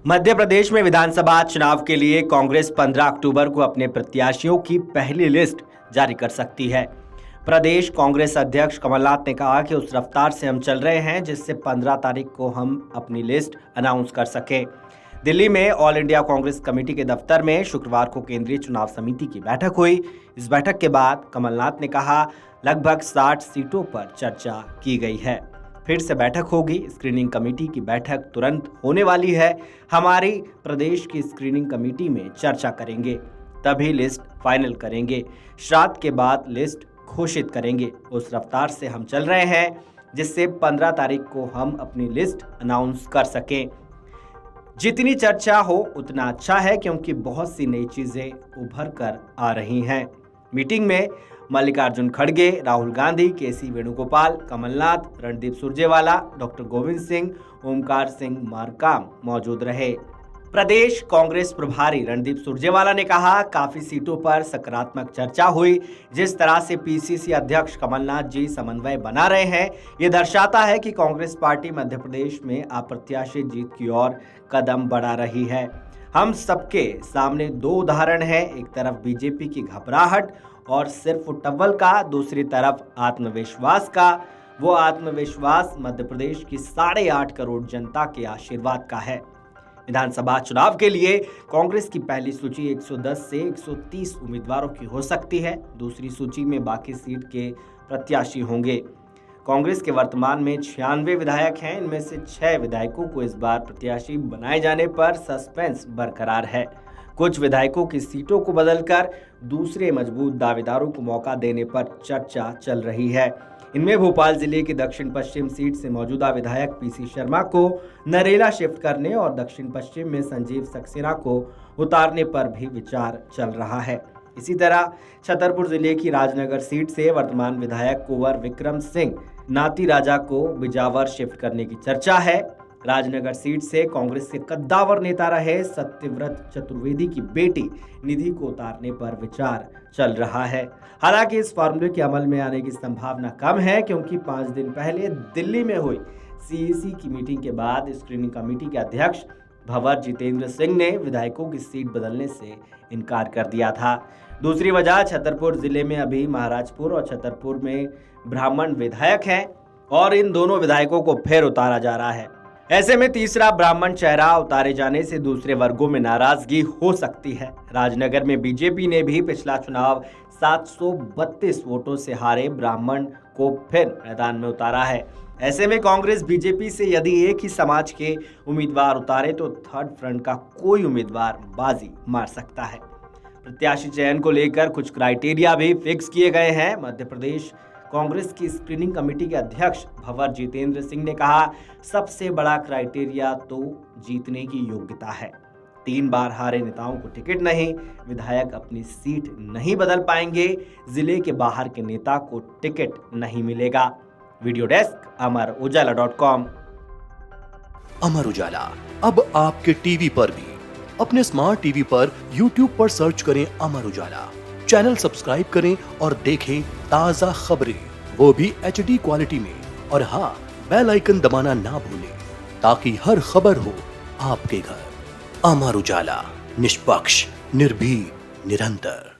मध्य प्रदेश में विधानसभा चुनाव के लिए कांग्रेस 15 अक्टूबर को अपने प्रत्याशियों की पहली लिस्ट जारी कर सकती है। प्रदेश कांग्रेस अध्यक्ष कमलनाथ ने कहा कि उस रफ्तार से हम चल रहे हैं जिससे 15 तारीख को हम अपनी लिस्ट अनाउंस कर सकें। दिल्ली में ऑल इंडिया कांग्रेस कमेटी के दफ्तर में शुक्रवार को केंद्रीय चुनाव समिति की बैठक हुई। इस बैठक के बाद कमलनाथ ने कहा, लगभग 60 सीटों पर चर्चा की गई है। फिर से बैठक होगी। स्क्रीनिंग कमेटी की बैठक तुरंत होने वाली है। हमारी प्रदेश की स्क्रीनिंग कमेटी में चर्चा करेंगे, तभी लिस्ट फाइनल करेंगे। श्राद्ध के बाद लिस्ट घोषित करेंगे। उस रफ्तार से हम चल रहे हैं जिससे 15 तारीख को हम अपनी लिस्ट अनाउंस कर सकें। जितनी चर्चा हो उतना अच्छा है, क्योंकि बहुत सी नई चीजें उभर कर आ रही हैं। मीटिंग में मल्लिकार्जुन खड़गे, राहुल गांधी, केसी वेणुगोपाल, कमलनाथ, रणदीप सुरजेवाला, डॉक्टर गोविंद सिंह, ओमकार सिंह मरकाम मौजूद रहे। प्रदेश कांग्रेस प्रभारी रणदीप सुरजेवाला ने कहा, काफी सीटों पर सकारात्मक चर्चा हुई। जिस तरह से पीसीसी अध्यक्ष कमलनाथ जी समन्वय बना रहे हैं, ये दर्शाता है कि कांग्रेस पार्टी मध्य प्रदेश में अप्रत्याशित जीत की ओर कदम बढ़ा रही है। हम सबके सामने दो उदाहरण हैं, एक तरफ बीजेपी की घबराहट और सिर्फ टव्वल का, दूसरी तरफ आत्मविश्वास का। वो आत्मविश्वास मध्य प्रदेश की 8.5 करोड़ जनता के आशीर्वाद का है। विधानसभा चुनाव के लिए कांग्रेस की पहली सूची 110 से 130 उम्मीदवारों की हो सकती है। दूसरी सूची में बाकी सीट के प्रत्याशी होंगे। कांग्रेस के वर्तमान में 96 विधायक हैं। इनमें से 6 विधायकों को इस बार प्रत्याशी बनाए जाने पर सस्पेंस बरकरार है। कुछ विधायकों की सीटों को बदलकर दूसरे मजबूत दावेदारों को मौका देने पर चर्चा चल रही है। इनमें भोपाल जिले की दक्षिण पश्चिम सीट से मौजूदा विधायक पीसी शर्मा को नरेला शिफ्ट करने और दक्षिण पश्चिम में संजीव सक्सेना को उतारने पर भी विचार चल रहा है। इसी तरह छतरपुर जिले की राजनगर सीट से वर्तमान विधायक कुंवर विक्रम सिंह नाती राजा को बिजावर शिफ्ट करने की चर्चा है। राजनगर सीट से कांग्रेस के कद्दावर नेता रहे सत्यव्रत चतुर्वेदी की बेटी निधि को उतारने पर विचार चल रहा है। हालांकि इस फॉर्मूले के अमल में आने की संभावना कम है, क्योंकि 5 दिन पहले दिल्ली में हुई सीईसी की मीटिंग के बाद स्क्रीनिंग कमेटी के अध्यक्ष भंवर जितेंद्र सिंह ने विधायकों की सीट बदलने से इनकार कर दिया था। दूसरी वजह छतरपुर जिले में अभी महाराजपुर और छतरपुर में ब्राह्मण विधायक हैं और इन दोनों विधायकों को फिर उतारा जा रहा है। ऐसे में तीसरा ब्राह्मण चेहरा उतारे जाने से दूसरे वर्गों में नाराजगी हो सकती है। राजनगर में बीजेपी ने भी पिछला चुनाव 732 वोटों से हारे ब्राह्मण को फिर मैदान में उतारा है। ऐसे में कांग्रेस बीजेपी से यदि एक ही समाज के उम्मीदवार उतारे तो थर्ड फ्रंट का कोई उम्मीदवार बाजी मार सकता है। प्रत्याशी चयन को लेकर कुछ क्राइटेरिया भी फिक्स किए गए हैं। मध्य प्रदेश कांग्रेस की स्क्रीनिंग कमेटी के अध्यक्ष भंवर जितेंद्र सिंह ने कहा, सबसे बड़ा क्राइटेरिया तो जीतने की योग्यता है। 3 बार हारे नेताओं को टिकट नहीं, विधायक अपनी सीट नहीं बदल पाएंगे, जिले के बाहर के नेता को टिकट नहीं मिलेगा। Video desk अमरउजाला.com। अमर उजाला अब आपके टीवी पर भी। अपने स्मार्ट टीवी पर YouTube पर सर्च करें अमर उजाला, चैनल सब्सक्राइब करें और देखें ताजा खबरें, वो भी HD क्वालिटी में। और हाँ, बेल आइकन दबाना ना भूलें, ताकि हर खबर हो आपके घर। अमर उजाला, निष्पक्ष, निर्भीक, निरंतर।